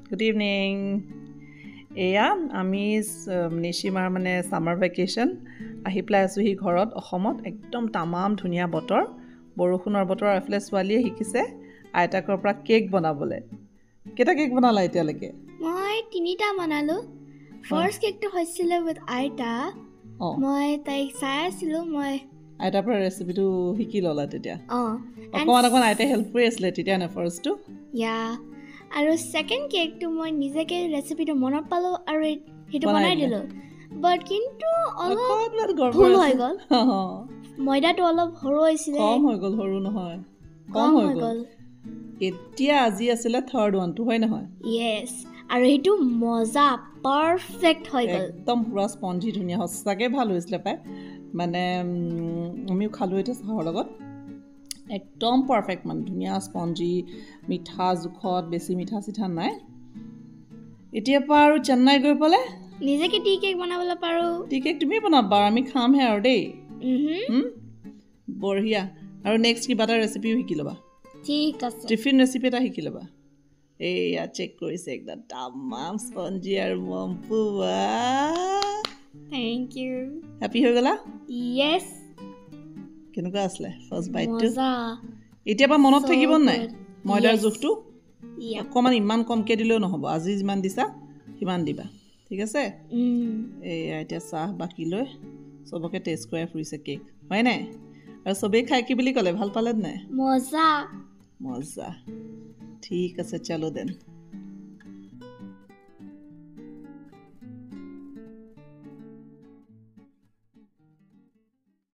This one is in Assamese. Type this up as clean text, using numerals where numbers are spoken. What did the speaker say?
Good evening. এয়া আমি নিশিমাৰ মানে সামাৰ ভেকেশন আহি প্লাই আছো হি ঘৰত অসমত একদম তামাম ধুনিয়া বতৰ বৰষুণৰ বতৰ আফলে ছোৱালীয়ে শিকিছে আইতাকৰ পৰা কেক বনাবলে কেটা কেক বনালা এতিয়ালৈকে মই তিনিটা বনালো ফাৰ্স্ট কেকটো হৈছিল উইথ আইতা মই তাইক চাই আছিলো মই আইতাৰ পৰা ৰেচিপিটো শিকি ললা তেতিয়া অকমান আইতা হেল্প কৰি আছিল তেতিয়া না ফাৰ্স্টটো ইয়া আৰু সেকেন্ড কেকটো মই নিজেকে ৰেচিপিটো মনত পালো আৰু হেতু বনাই দিলো বাট কিন্তু অলপ ভুল হৈ গল ময়দাটো অলপ হৰু হৈছিল কম হৈ গল হৰু নহয় কম হৈ গল এতিয়া আজি আছিল থাৰ্ড ওয়ানটো হয় নহয় ইয়েস আৰু হেতু মজা পাৰফেক্ট হৈ গল একদম পুৰা স্পঞ্জি ধুনিয়া হসাকে ভাল হৈছিল পাই মানে আমি খালো এটা চাহৰ লগত একদম পারফেক্ট মান ধুনিয়া স্পঞ্জি মিঠা জুখত বেছি মিঠা সিঠা নাই এতিয়া পা আৰু চেন্নাই গৈ পলে নিজেকে টি কেক বনাবলে পাৰো টি কেক তুমি বনাবা আমি খাম হে আৰু দেই বঢ়িয়া আৰু নেক্সট কি বাটা ৰেচিপি শিকি লবা ঠিক আছে টিফিন ৰেচিপি এটা শিকি লবা এইয়া চেক কৰিছে একদম তামাম স্পঞ্জি আৰু মম্পুৱা থ্যাংক ইউ হ্যাপি হৈ গলা ইয়েস কেনেকুৱা আসলে ফাৰ্স্ট বাইটটো মজা এতিয়া বা মনত থাকিব নাই ময়দাৰ জুখটো অকমান ইমান কমকে দিলেও নহব আজি যিমান দিছা সিমান দিবা ঠিক আছে এইয়া এতিয়া চাহ বাকি লৈ সবকে টেষ্ট কৰি ফুৰিছে কেক হয় নাই আৰু সবে খাই কি বুলি ক'লে ভাল পালে নাই মজা মজা ঠিক আছে চলো দেন